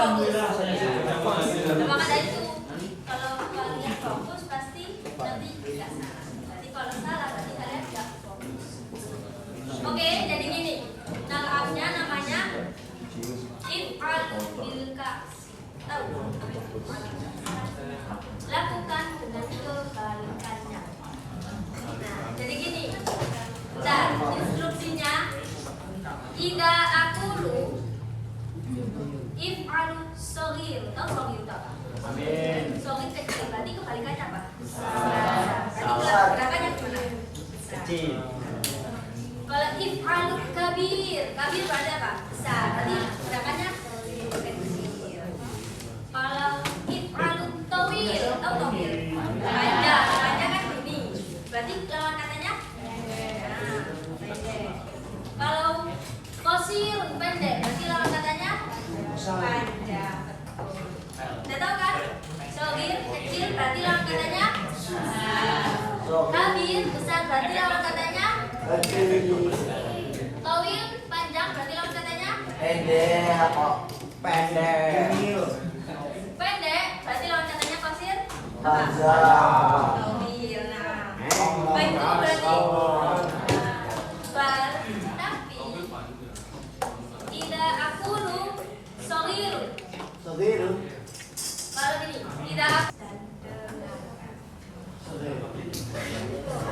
Alhamdulillah saya sudah fokus. Maka dari itu kalau kalian fokus pasti nanti tidak salah. Berarti kalau salah berarti kalian tidak fokus. Oke, jadi gini. Nalabnya namanya if'al bil kasih. Tahu? Lakukan dengan kebalikannya. Nah, jadi gini. Dan instruksinya ida akulu if'alu shogir. Tahu shogir itu apa? Amin. Shogir kecil. Berarti kebalikannya apa? Besar. Berarti gerakannya gimana? Kecil. Kalau if'alu kabir. Kabir berarti apa? Besar. Berarti gerakannya kecil. Kalau if'alu tawil. Tahu tawil? Panjang. Panjang kan ini. Berarti lawan katanya nah, pendek. Kalau qasir pendek. Berarti lawan katanya panjang. Udah tahu kan? Shogir kecil berarti lawan katanya kabir. Besar berarti lawan katanya tawil. Panjang berarti lawan katanya Pendek kok. Pendek. pendek. Berarti lawan katanya qasir Panjang. tawil. Nah, baik itu berarti tapi tidak akulu shogir. Segitu. Kalau gini, tidak dan dengarkan.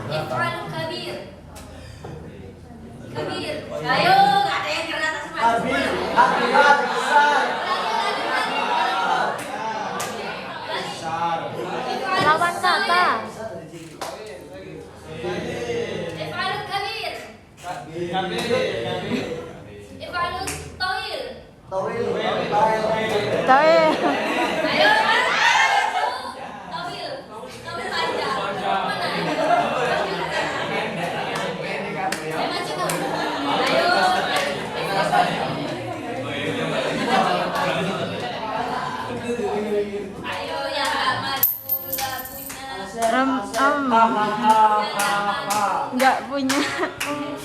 If'al kabir. Kabir. Ayo, nggak ada yang kena atas Kabir. Akibat besar. Lawan kata. If'al kabir. If'al tawil. Tawil. Tahu. Ayo, tawil. Tawil panjang. Mana? Emang cukup. Ayo. Ayo yang nggak maju nggak punya. Nggak punya.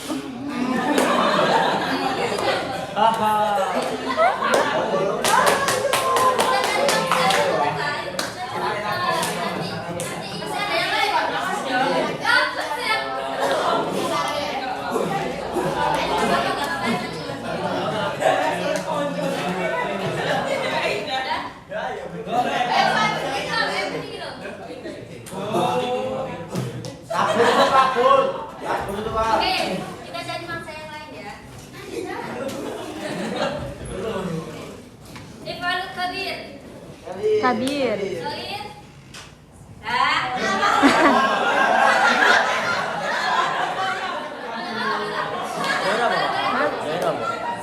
Takut itu Pak. Oke, kita cari mangsa yang lain ya. If'al kabir. Kabir. Solir.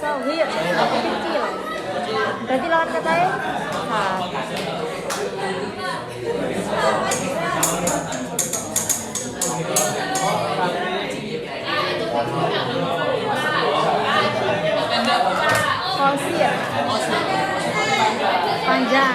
Sohir. Kecil. Berarti lawan katanya qasir. Panjang.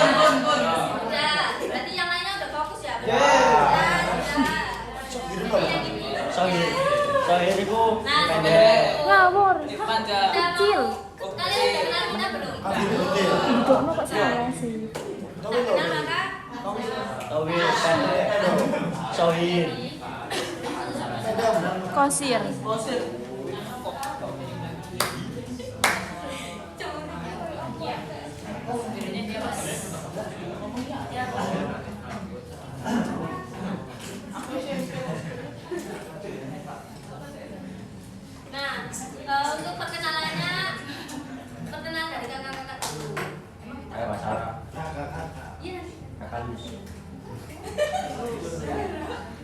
Udah, berarti yang lainnya udah fokus ya? Udah. Sohir itu Nah, pendek. Ngawur. udah Kecil. mau- kalian udah kenal kita belum? Hidupmu kok salah sih. Udah kenal maka? Tawil pendek. Sohir. Qasir. Nah, untuk perkenalannya, perkenalan dari kakak-kakak dulu. Kayak masalah. Iya. Kakak Lus.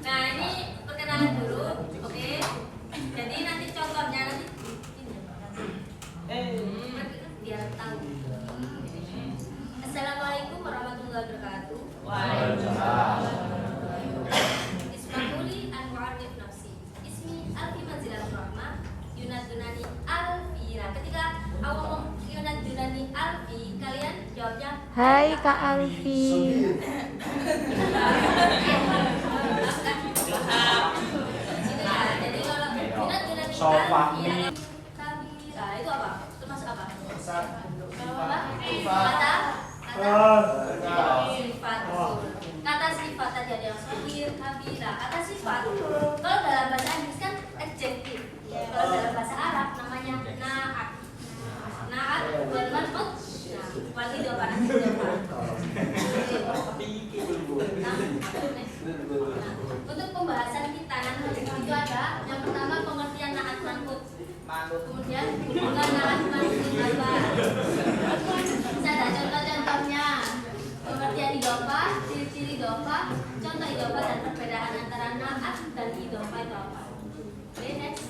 Nah, ini perkenalan dulu, oke? Jadi nanti contohnya nanti biar tahu. Assalamualaikum warahmatullahi wabarakatuh. Waalaikumsalam. Ismahuli an wa'arif nafsi. Ismi Alfi Manzilatul Rahmah. Yunadunani Alfi. Nah, ketika aku ngomong Yunadunani Alfi, kalian jawabnya Hai Kak Alfi. paham. Sofahmi. Kabira itu apa? Termasuk apa? Besar. Kalau apa? Sifat. Kata sifat. Kata sifat tadi ada yang sahir, kabira. Kata sifat. Kalau dalam bahasa Inggris kan adjektif. Kalau dalam bahasa Arab namanya naat. Naat wal man'ut. Nah, wal idhofah. Untuk pembahasan kita nanti itu ada yang pertama pengertian naat man'ut. Kemudian hubungan naat man'ut apa? Bisa ada contoh-contohnya. Pengertian idhofah, ciri-ciri idhofah, contoh idhofah dan perbedaan antara naat dan idhofah itu apa? Oke, next.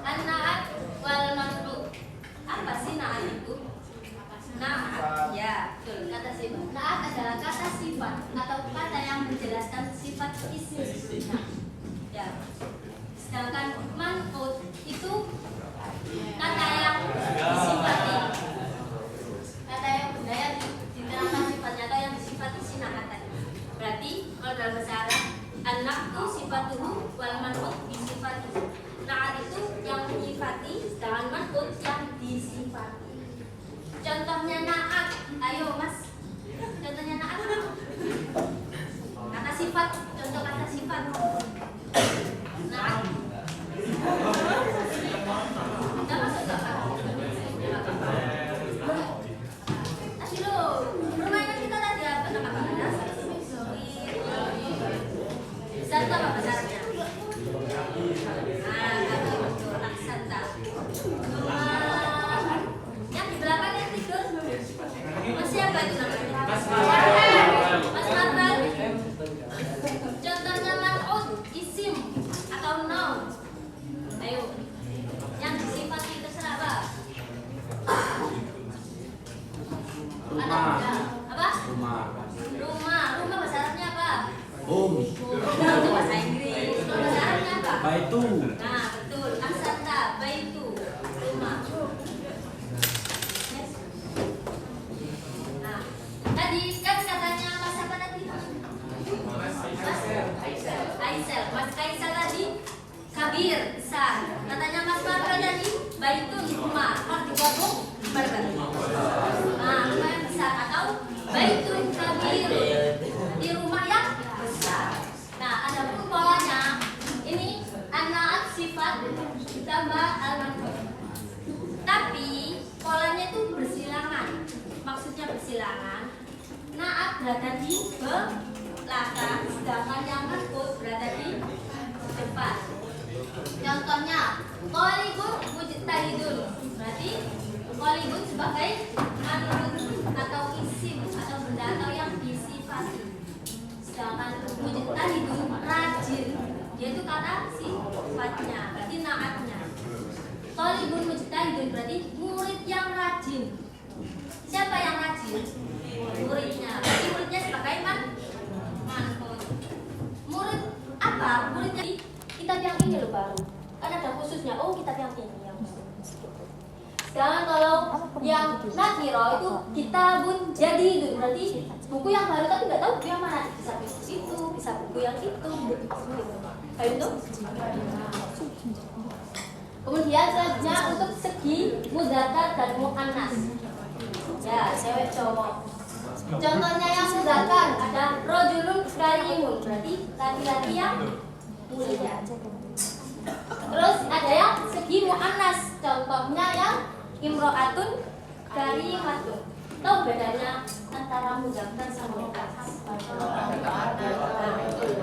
An-naat wal man'ut. Apa sih naat itu? Naat, ya, betul, kata sifat. Naat adalah kata sifat atau kata yang menjelaskan sifat isim. Ya. Sedangkan man'ut itu kata yang disifati. Kata yang berdaya diterangkan sifatnya atau yang disifati si naat tadi. Berarti kalau dalam bahasa Arab, an-na'tu sifatuhu wal man'ut disifati. Naat itu yang menyifati, sedangkan man'ut yang disifati. Contohnya naat, ayo mas. Contohnya naat. Kata sifat, contoh kata sifat. Naat. Kita masuk ke apa? Tadi lo, permainan kita tadi apa? Nama bisa itu apa besarnya? Nah, kaki betul, aksanta. Yang di belakang yang tidur Mas siapa itu namanya? Mas Marvel. Contohnya man'ut, isim atau noun. Ayo, yang disifati terserah apa? Rumah. Apa? Rumah. Rumah bahasa Arabnya apa? Home. Itu bahasa Inggris. Bahasa Arabnya apa? Baitu. Nah, betul. Aksanta, baitu, rumah. Nah, tadi kan katanya Mas apa tadi? Mas Kaisel. Mas Kaisel tadi kabir, besar. Katanya Mas Marga tadi baitun, rumah. Kalau digabung berapa? Nah, rumah yang besar atau baitun kabir. Di rumah yang besar. Nah, ada pun polanya. Ini an-naat sifat ditambah al-man'ut. Tapi polanya itu bersilangan. Maksudnya bersilangan. Naat berada di belakang, sedangkan yang man'ut berada di depan. Contohnya, qalibun mujtahidun. Berarti qalibun sebagai man'ut atau isim atau benda atau yang disifati. Sedangkan mujtahidun rajin. Dia itu kata sifatnya, berarti naatnya. Qalibun mujtahidun berarti murid yang rajin. Siapa yang rajin? Muridnya. Berarti muridnya sebagai man'ut. Murid apa? Muridnya di kitab yang ini loh baru. Kan ada khususnya. Oh, kitab yang ini yang khusus. Sedangkan kalau yang nakiro itu kitabun jadidun, berarti buku yang baru tapi nggak tahu buku yang mana. Bisa buku itu, bisa buku yang itu. Kayak itu. Kemudian selanjutnya untuk segi mudzakkar dan muannas. Ya, cewek cowok. Contohnya yang mudzakkar ada rajulun karimun, berarti laki-laki yang mulia. Terus ada yang segi muannas, contohnya yang imro'atun karimatun. Tahu bedanya antara mudzakkar sama muannas?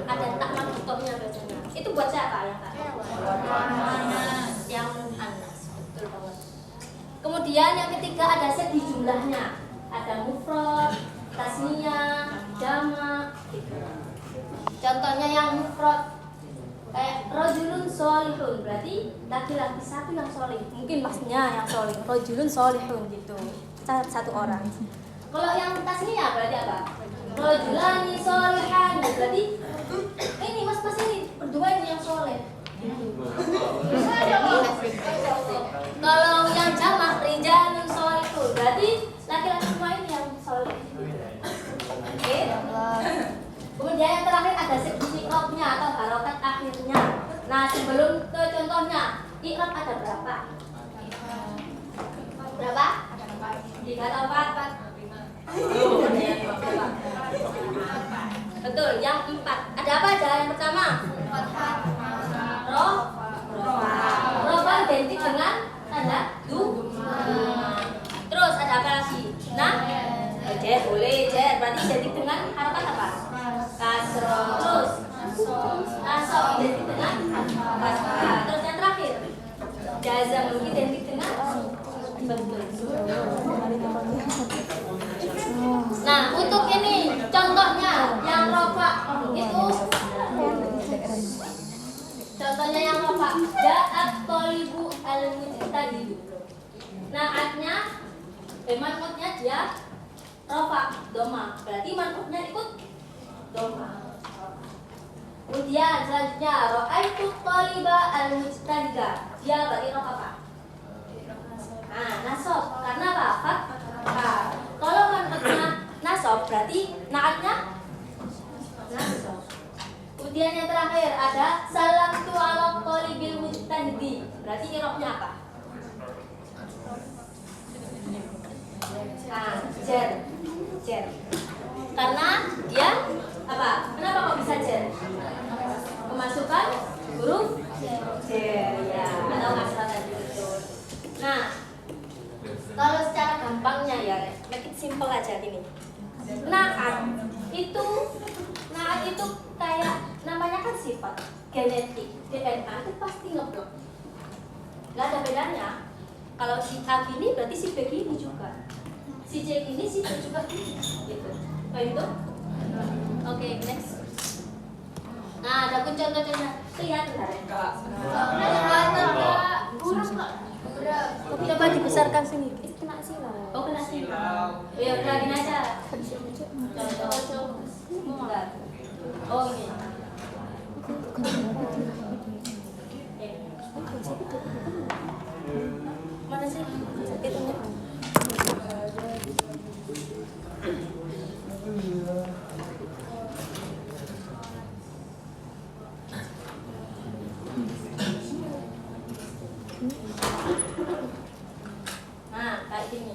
Ada tak maktubnya bacanya. Itu buat siapa ya, Kak? Yang muannas. Betul banget. Kemudian yang ketiga ada segi jumlahnya. Ada mufrad, tasniyah, jamak. Contohnya yang mufrad kayak rajulun sholihun, berarti laki-laki satu yang sholih. Mungkin maksudnya yang sholih, rajulun sholihun gitu. Satu orang. Kalau yang tasniyah berarti apa? Rajulani sholihan, berarti ini mas ini berdua ini yang sholih. Kalau yang jamak rijalun sholihun, berarti laki-laki semua ini yang sholih. Oke. Kemudian yang terakhir ada segi i'rabnya atau harokat akhirnya. Nah, sebelum ke contohnya, i'rab ada berapa? Berapa? 3 atau 4? Betul, yang 4. Ada apa aja yang pertama? Rofa identik dengan tanda du. Terus ada apa lagi? Nah, jet boleh jet. Berarti identik dengan harakat apa? Kasroh. Terus nasab identik dengan kasroh. Terus yang terakhir, jazam identik dengan betul. Nah, untuk ini contohnya yang rofa itu contohnya yang rofa ja'at tholibu al-mujtahid. Nah, artinya manqutnya dia rofa doma, berarti manqutnya ikut doma. Kemudian selanjutnya ra'aitu tholiba al-mujtahida, dia berarti rofa apa? Nah, nasab karena apa? Fathah. Kalau manqutnya nasab berarti naatnya nasab. Kemudian yang terakhir ada salam tu ala tholibil mujtahidi, berarti i'rabnya apa? Nah, jer. Karena dia apa? Kenapa kok bisa jer? Memasukkan huruf jer ya, atau kasrah tadi betul. Nah, kalau secara gampangnya ya, make it simple aja gini. Naat itu kayak namanya kan sifat genetik, DNA itu pasti ngeblok. Gak ada bedanya. Kalau si A gini berarti si B gini juga. Si C gini, si B juga gini. Gitu. Itu? Oke, next. Nah, ada pun contoh-contohnya. Lihat bentar ya. Coba dibesarkan sini. Kena silau. Oh, kena sini. Ya, kelagin aja. Contoh semua. Oh, ini. Mana sih? Hitungnya. Nah, kayak gini.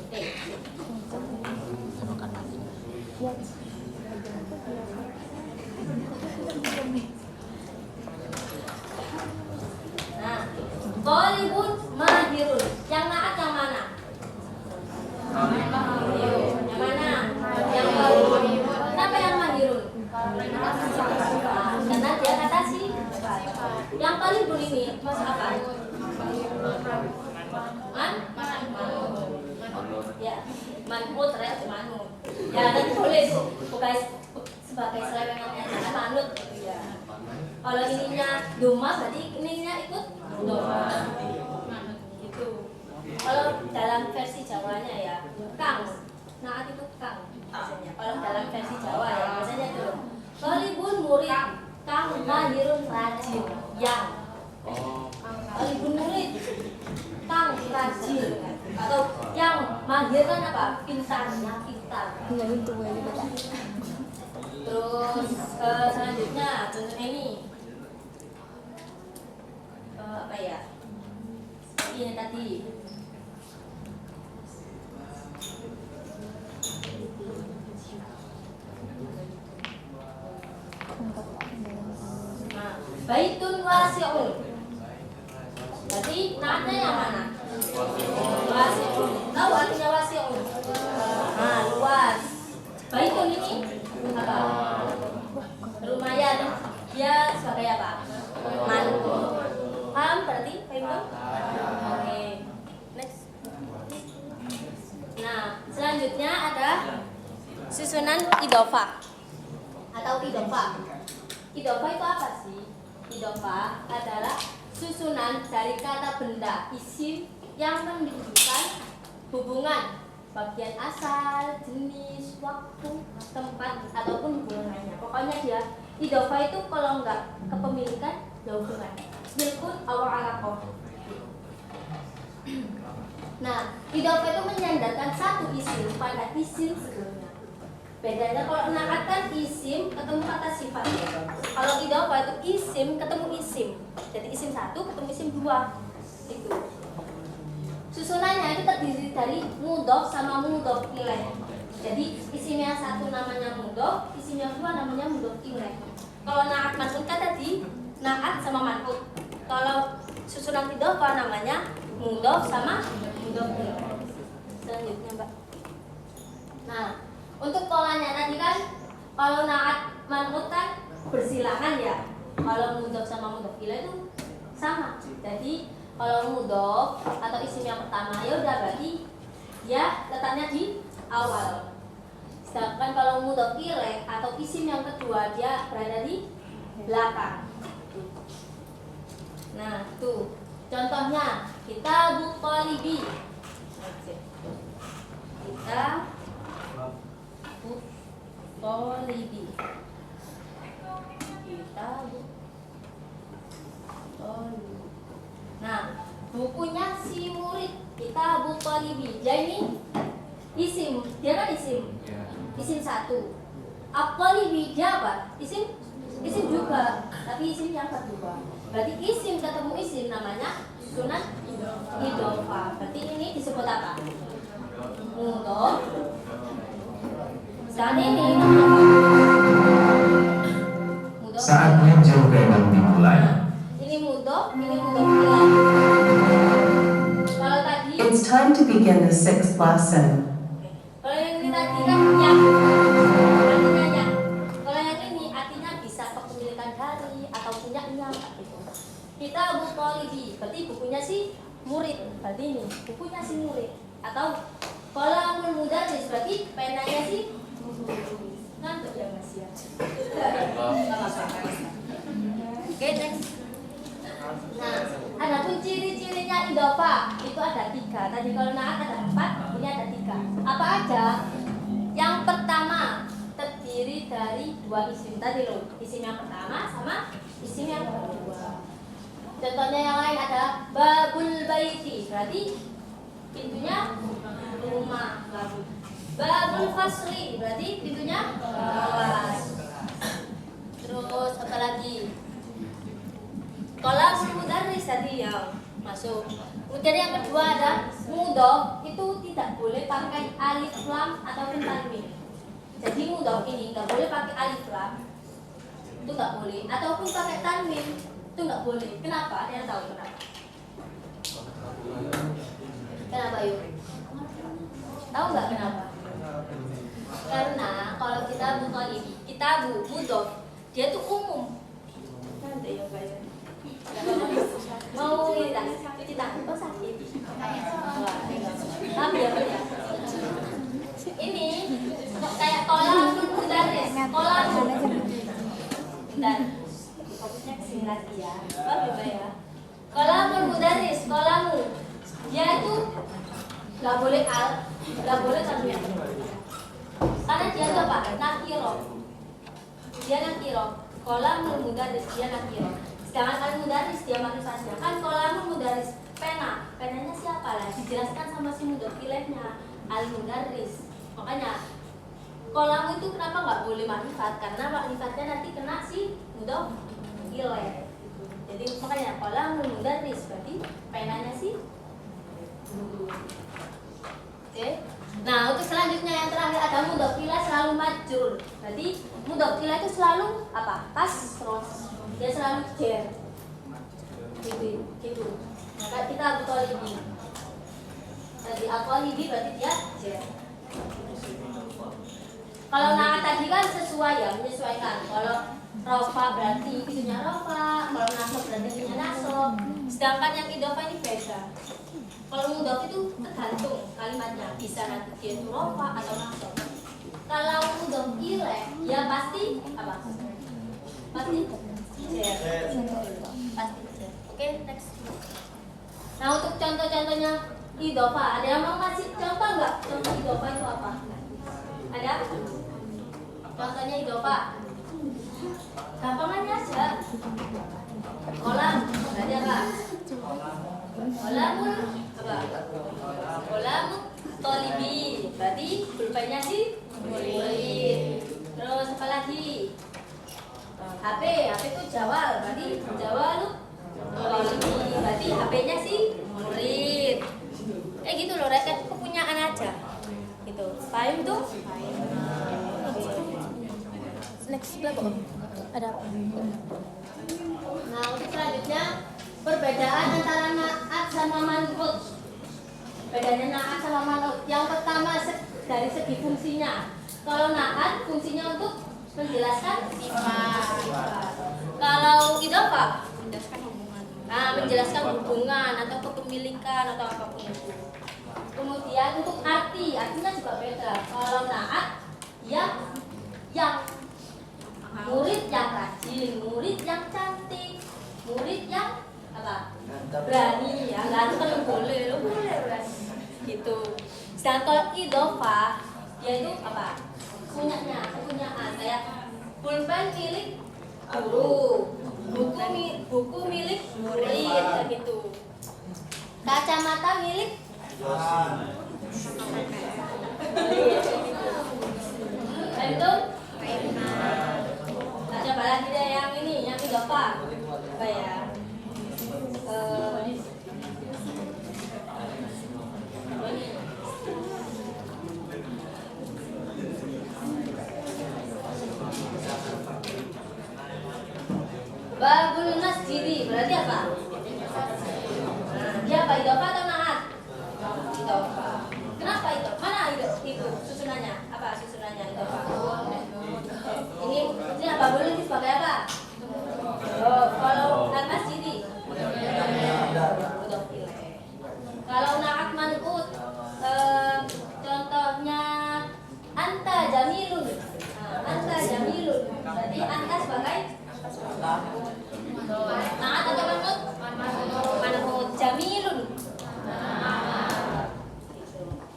Nah, Thalibun mahirun. Yang naat yang mana? Yang mana? Yang baru. Kenapa yang mahirun? Karena dia kata sifat. Yang Thalibun ini masuk apa? Ya, manut, manut. Ya, dan tulis sebagai selewengannya manut gitu ya. Kalau ininya doma berarti ininya ikut doma. Gitu. Kalau dalam versi Jawanya ya kang. Naat itu kang biasanya. Kalau dalam versi Jawa ya biasanya itu Thalibun murid, kang mahirun rajin. Yang Thalibun murid, kang rajin. Atau yang mahir kan apa? Pintar, yang pintar. Terus selanjutnya contohnya ini apa ya? Ini tadi. Nah, baitun wasi'un. Berarti naatnya yang mana? Wasi'un. Tahu artinya wasi'un? Nah, luas. Baitun ini apa? Lumayan. Dia sebagai apa? Manut. Paham berarti? Paham? Oke. Next. Nah, selanjutnya ada susunan idhofah atau idhofah. Idhofah itu apa sih? Idhofah adalah susunan dari kata benda isim yang menunjukkan hubungan bagian asal, jenis, waktu, tempat ataupun hubungannya. Pokoknya dia idhofah itu kalau enggak kepemilikan ya hubungan. Bilkun awal alaqah. Nah, idhofah itu menyandarkan satu isim pada isim sebelumnya. Bedanya kalau naat kan isim ketemu kata sifat. Kalau idhofah itu isim ketemu isim. Jadi isim satu ketemu isim dua. Itu. Susunannya itu terdiri dari mudhof sama mudhof ilaih. Jadi isim yang satu namanya mudhof, isim yang dua namanya mudhof ilaih. Kalau naat man'ut kan tadi naat sama man'ut. Kalau susunan idhofah namanya mudhof sama mudhof ilaih. Selanjutnya, Mbak. Nah, untuk polanya tadi kan kalau naat man'ut kan bersilangan ya. Kalau mudhof sama mudhof ilaih itu sama. Jadi kalau mudhof atau isim yang pertama ya udah berarti ya letaknya di awal. Sedangkan kalau mudhof ilaih atau isim yang kedua dia berada di belakang. Nah, tuh contohnya kita buqalibi. Kita buqalibi. Kita buqalibi. Nah, bukunya si murid kita buqalibi. Dia ini isim, dia kan isim. Isim satu. Aqalibi dia apa? Isim juga, tapi isim yang kedua. Berarti isim ketemu isim namanya susunan idhofah. Berarti ini disebut apa? Mudhof. Saat ini mudhof. Saatnya jam bebas dimulai. Ini mudhof ilaih. Kalau tadi It's time to begin the 6th lesson. kalau yang ini tadi kan yang artinya yang. Kalau yang ini artinya bisa kepemilikan dari atau punyanya gitu. Kita buqalibi, berarti bukunya si murid. Berarti ini bukunya si murid. Atau qalamul mudarris, berarti penanya si ngantuk ya Mas ya. Oke, next. Nah, ada pun ciri-cirinya idhofah itu ada 3. Tadi kalau naat ada 4, ini ada 3. Apa aja? Yang pertama terdiri dari 2 isim tadi loh. Isim yang pertama sama isim yang kedua. Contohnya yang lain ada babul baiti, berarti pintunya rumah. Babul fasli, berarti pintunya kelas. Terus apa lagi? Qalamul mudarris tadi yang masuk. Kemudian yang kedua ada mudhof, itu tidak boleh pakai alif lam ataupun tanwin. Jadi mudhof ini nggak boleh pakai alif lam, itu nggak boleh, ataupun pakai tanwin itu nggak boleh. Kenapa? Ada yang tahu kenapa? Kenapa yuk? Tahu nggak kenapa? Karena kalau kita buqalibi, kita mudhof, dia tuh umum. Nanti ya Pak ya. Mau ini dah, cuci tangan, kok sakit? Tapi ya Pak ya. Ini kayak qalamul mudarris, qalamul. Dan fokusnya ke sini lagi ya. Apa ya? Qalamul mudarris, qalamul. Dia itu nggak boleh nggak boleh tanwin. Karena dia itu apa? Nakiro. Dia nakiro. Qalamul mudarris dia nakiro. Sedangkan al-mudarris dia makrifat. Kan qalamul mudarris pena. Penanya siapa lah? Dijelaskan sama si mudhof ilaihnya al-mudarris. Makanya qalam itu kenapa nggak boleh makrifat? Karena makrifatnya nanti kena si mudhof ilaih. Jadi makanya qalamul mudarris berarti penanya si guru. Oke. Nah, untuk selanjutnya yang terakhir ada mudhof ilaih selalu majrur. Berarti mudhof ilaih itu selalu apa? Kasroh. Dia selalu jer. Gitu. Maka kita buqalibi. Tadi aqalibi berarti dia jer. Kalau naat tadi kan sesuai ya, menyesuaikan. Kalau rofa berarti itunya rofa, kalau nasab berarti itunya nasab. Sedangkan yang idhofah ini beda. Kalau mudhof itu tergantung kalimatnya, bisa nanti dia itu rofa atau nasab. Kalau mudhof ilaih ya pasti apa? Pasti jer. Pasti jer. Oke, next. Nah, untuk contoh-contohnya idhofah, ada yang mau kasih contoh nggak? Contoh idhofah itu apa? Ada? Contohnya idhofah. Gampangannya aja. Kolam, berarti apa? Kolamul apa? Kolamul Tolibi, berarti pulpennya sih murid. Terus apa lagi? HP itu jawal, berarti jawal tolibi, berarti HP-nya sih murid. Gitu loh, rakyat kepunyaan aja. Gitu. Paham tuh? Next level. Ada apa? Nah, untuk selanjutnya perbedaan antara naat sama man'ut. Bedanya naat sama man'ut. Yang pertama dari segi fungsinya. Kalau naat fungsinya untuk menjelaskan sifat. Kalau idhofah menjelaskan hubungan. Nah, menjelaskan hubungan atau kepemilikan atau apapun itu. Kemudian untuk artinya juga beda. Kalau naat yang murid yang rajin, murid yang cantik, murid yang apa? Berani, ya ganteng boleh, lo boleh gitu. Sedangkan kalau idhofah yaitu apa? Kepunyaan kayak pulpen milik guru, buku milik murid gitu. Kacamata milik itu coba lagi deh yang ini, yang idhofah apa ya? Babul masjidi berarti apa? Dia apa, idhofah atau naat? Idhofah. Kenapa itu? Mana itu susunannya? Apa susunannya idhofah? Ini apa? Babul itu sebagai apa? Oh, kalau al-masjidi kalau naat man'ut contohnya anta jamilun. Anta jamilun berarti anta sebagai naat atau man'ut? Man'ut. Jamilun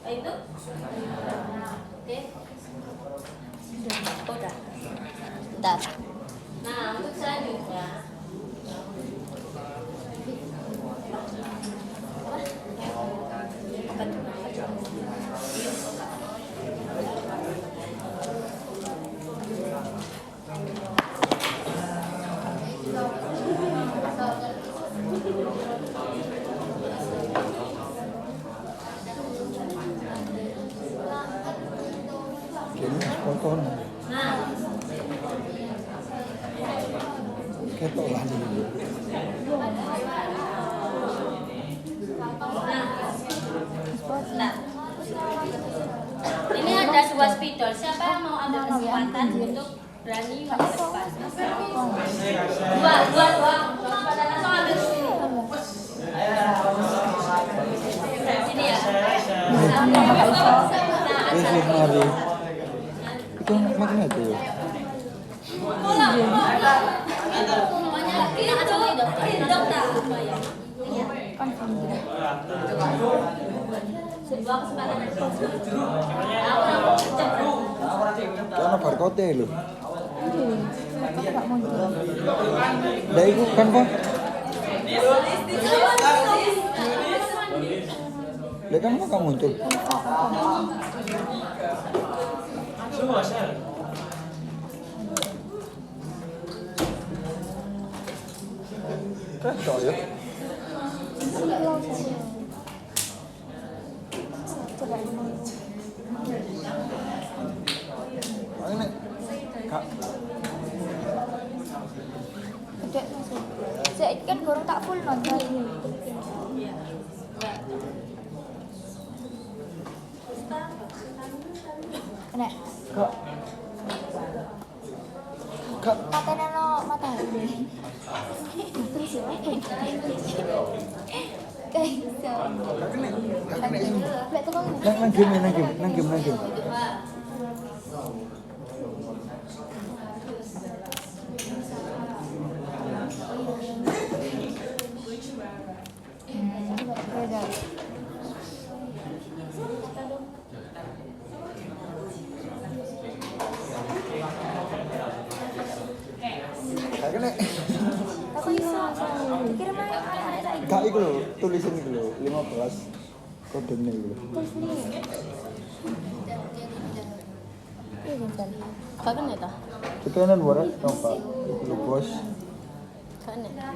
itu oke. Udah. Bentar. Nah, untuk selanjutnya ini ada dua spidol. Siapa yang mau ambil kesempatan untuk berani ngambil kesempatan? Dua. Kesempatan langsung ambil sini. Sini ya. Itu makanya tuh. Karena barcode lu. Dah itu kan Pak. Dia kan mau muncul. Kan ya. Ini Kak. Dek, saya kan baru tak full nonton. Nek. Kak. Kak. Katanya no matahari. Terus ya. Kayak gitu. Nang game. Aku iso. Kirim aja. Kak iku lho, tulisan iku lho 15. kodenya gitu. Iya kan. Kapan ya ta? Sekianan waras dong Pak. Lu bos. Kan ya.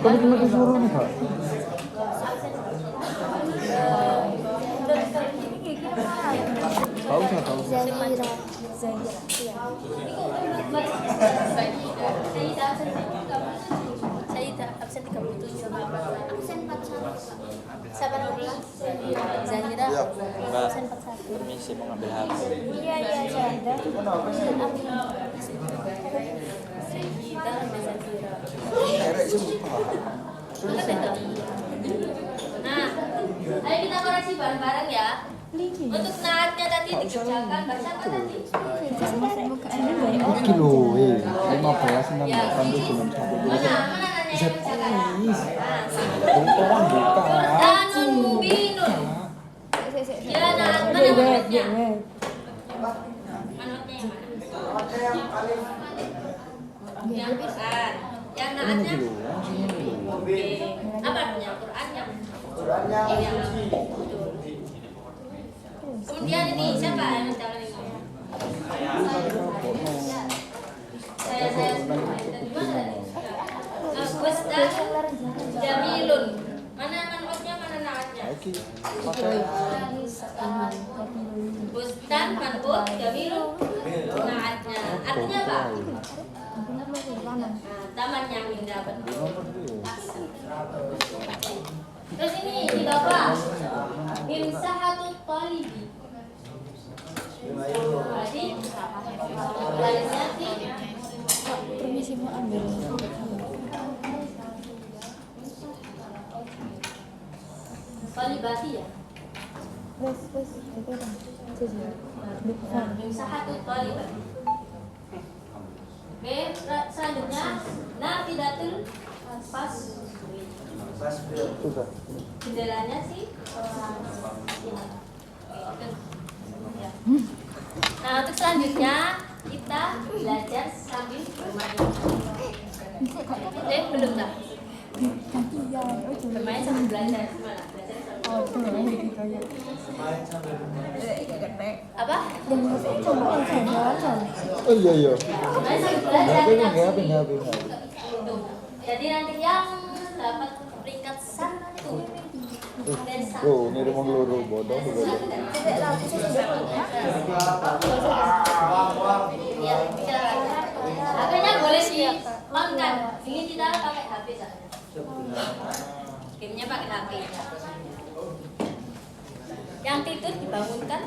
Kamu cuma disuruh nih Pak. Tahu saya tahu. Zahira. Zahira. Iya. Saya absen 37. Absen 41. Siapa namanya? Zahira. Absen 41. Permisi mau ngambil HP. Iya Zahira. Erek sih Pak. Nah, ayo kita koreksi bareng-bareng ya. Untuk naatnya tadi dikerjakan, baca apa tadi? Iki lho, 15 6 Ya, 8 ini. belum sampai. Mana nanya yang kerjakan? Tolong buka. Danun mubinun. Ya, nah, mana manutnya? Manutnya yang mana? Yang Quran. Yang naatnya? Oke. Apa artinya? Qurannya? Qurannya Yang suci. Kemudian ini siapa yang mencalon ini? Saya semua. Di mana tadi? Bustan Jamilun. Mana manfaatnya, mana naatnya? Iki pakai Bustan manfaat Jamilun. Naatnya. Artinya apa? Nah, taman yang indah betul. Terus ini di bawah Insahatut Talibi. Berarti balasnya sih. Permisi mau ambil. Talibati ya. Wes itu kan. Insahatut Talibati. Oke, selanjutnya Nafidatul Faswi. susah. Jendelanya sih. Nah, untuk selanjutnya kita belajar sambil bermain. Belum dah. Bermain sambil belajar gimana? Belajar sambil apa? Oh iya iya. Bermain sambil belajar. HP kita HP sini. HP. Tuh. Jadi nanti yang dapat peringkat 1 dan 1. Oh, ini rumah loro bodoh bodoh. Ya, HP-nya boleh di-on-kan. Ini kita pakai HP saja. Gamenya pakai HP. Yang tidur dibangunkan.